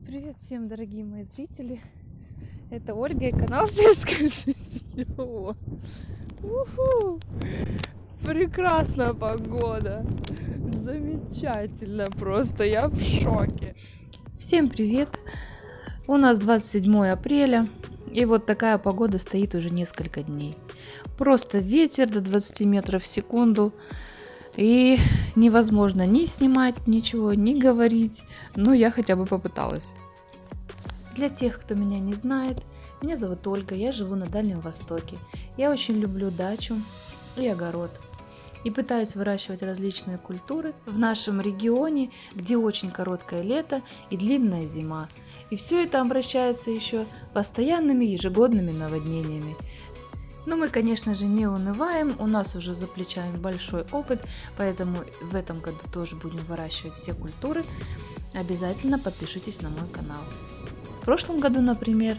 Привет всем, дорогие мои зрители. Это Ольга и канал Сельская жизнь. Уху! Прекрасная погода. Замечательно просто. Я в шоке. Всем привет. У нас 27 апреля. И вот такая погода стоит уже несколько дней. Просто ветер до 20 метров в секунду. И невозможно ни снимать ничего, ни говорить. Но я хотя бы попыталась. Для тех, кто меня не знает, меня зовут Ольга, я живу на Дальнем Востоке. Я очень люблю дачу и огород. И пытаюсь выращивать различные культуры в нашем регионе, где очень короткое лето и длинная зима. И все это обращается еще постоянными ежегодными наводнениями. Но мы, конечно же, не унываем, у нас уже за плечами большой опыт, поэтому в этом году тоже будем выращивать все культуры. Обязательно подпишитесь на мой канал. В прошлом году, например,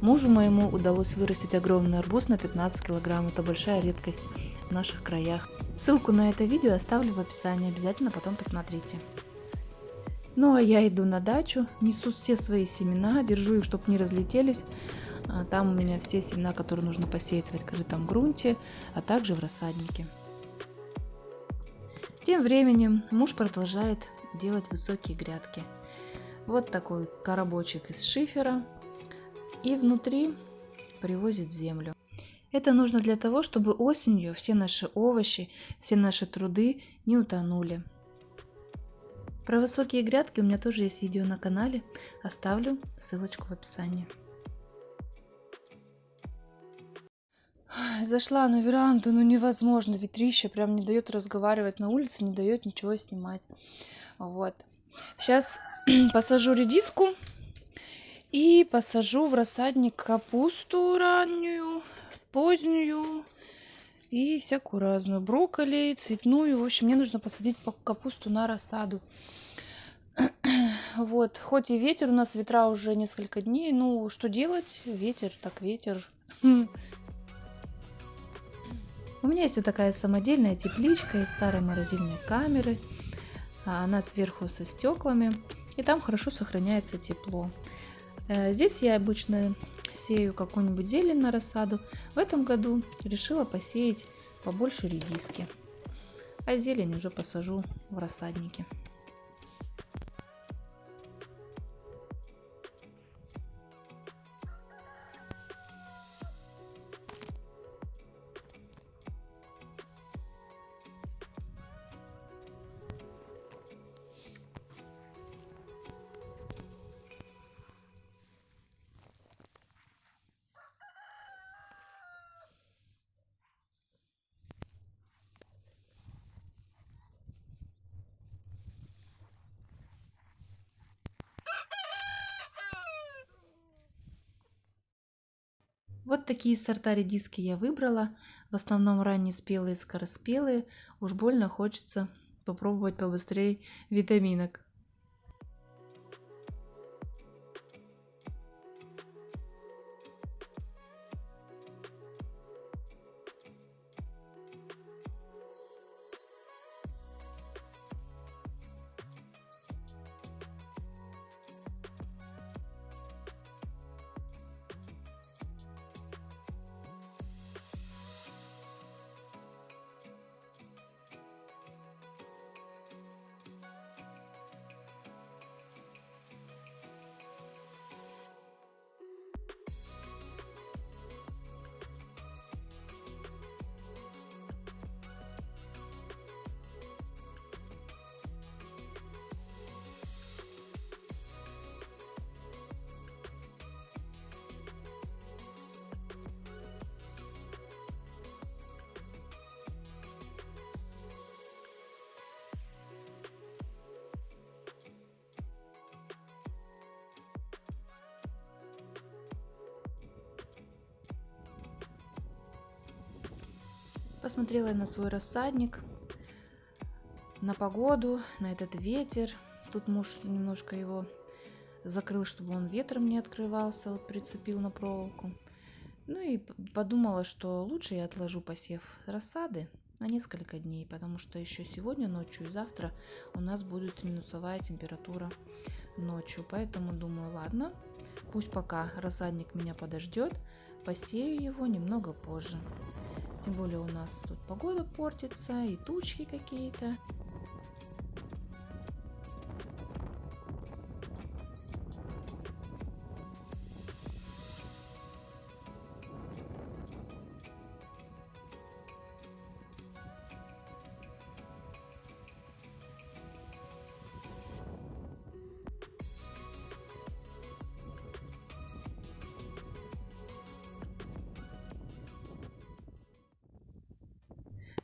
мужу моему удалось вырастить огромный арбуз на 15 килограмм. Это большая редкость в наших краях. Ссылку на это видео оставлю в описании, обязательно потом посмотрите. Ну а я иду на дачу, несу все свои семена, держу их, чтобы не разлетелись. Там у меня все семена, которые нужно посеять в открытом грунте, а также в рассаднике. Тем временем муж продолжает делать высокие грядки. Вот такой коробочек из шифера, и внутри привозит землю. Это нужно для того, чтобы осенью все наши овощи, все наши труды не утонули. Про высокие грядки у меня тоже есть видео на канале, оставлю ссылочку в описании. Зашла на веранду, ну невозможно, ветрище прям не дает разговаривать на улице, не дает ничего снимать. Вот. Сейчас посажу редиску и посажу в рассадник капусту раннюю, позднюю и всякую разную. Брокколи, цветную. В общем, мне нужно посадить капусту на рассаду. Вот, хоть и ветер, у нас ветра уже несколько дней, ну что делать? Ветер, так ветер. У меня есть вот такая самодельная тепличка из старой морозильной камеры. Она сверху со стеклами, и там хорошо сохраняется тепло. Здесь я обычно сею какую-нибудь зелень на рассаду. В этом году решила посеять побольше редиски, а зелень уже посажу в рассаднике. Вот такие сорта редиски я выбрала. В основном раннеспелые, скороспелые. Уж больно хочется попробовать побыстрее витаминок. Посмотрела я на свой рассадник, на погоду, на этот ветер. Тут муж немножко его закрыл, чтобы он ветром не открывался, вот прицепил на проволоку. Ну и подумала, что лучше я отложу посев рассады на несколько дней, потому что еще сегодня ночью и завтра у нас будет минусовая температура ночью. Поэтому думаю, ладно, пусть пока рассадник меня подождет, посею его немного позже. Тем более у нас тут погода портится и тучки какие-то.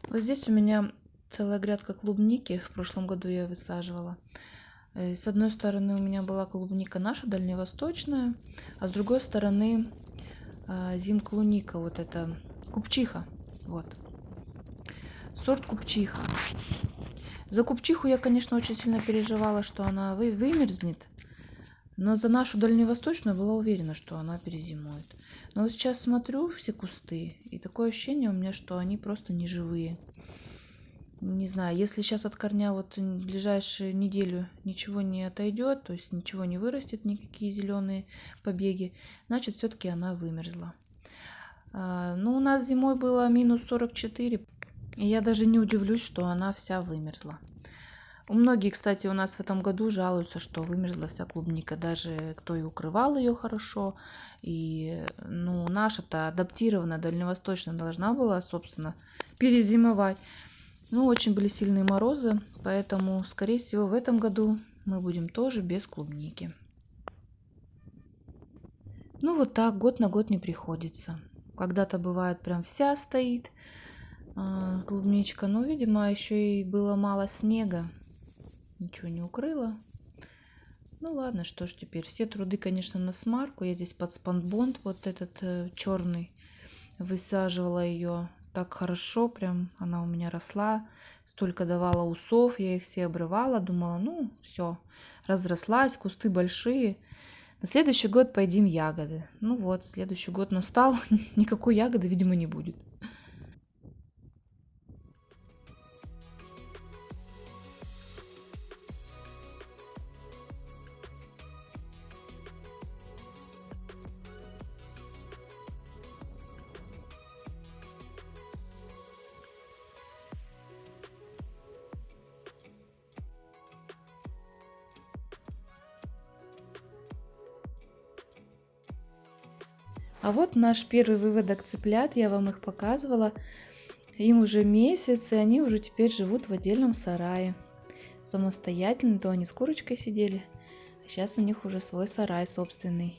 Вот здесь у меня целая грядка клубники. В прошлом году я высаживала. С одной стороны у меня была клубника наша, дальневосточная, а с другой стороны зимклуника, вот это купчиха. Вот. Сорт купчиха. За купчиху я, конечно, очень сильно переживала, что она вымерзнет. Но за нашу дальневосточную была уверена, что она перезимует. Но вот сейчас смотрю все кусты, и такое ощущение у меня, что они просто не живые. Не знаю, если сейчас от корня вот в ближайшую неделю ничего не отойдет, то есть ничего не вырастет, никакие зеленые побеги, значит, все-таки она вымерзла. Ну, у нас зимой было минус 44, и я даже не удивлюсь, что она вся вымерзла. Многие, кстати, у нас в этом году жалуются, что вымерзла вся клубника, даже кто и укрывал ее хорошо. И, ну, наша-то адаптированная, дальневосточная должна была, собственно, перезимовать. Ну, очень были сильные морозы, поэтому, скорее всего, в этом году мы будем тоже без клубники. Ну, вот так, год на год не приходится. Когда-то бывает прям вся стоит клубничка, но, видимо, еще и было мало снега. Ничего не укрыла. Ну ладно, что ж теперь. Все труды, конечно, на смарку. Я здесь под спанбонд вот этот черный высаживала ее так хорошо. Прям она у меня росла. Столько давала усов. Я их все обрывала. Думала, ну все, разрослась. Кусты большие. На следующий год поедим ягоды. Ну вот, следующий год настал. Никакой ягоды, видимо, не будет. А вот наш первый выводок цыплят, я вам их показывала. Им уже месяц, и они уже теперь живут в отдельном сарае. Самостоятельно, то они с курочкой сидели, а сейчас у них уже свой сарай собственный.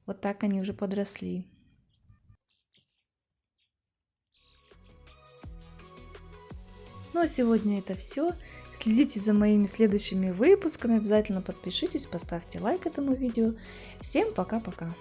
Вот так они уже подросли. Ну а сегодня это все. Следите за моими следующими выпусками. Обязательно подпишитесь, поставьте лайк этому видео. Всем пока-пока.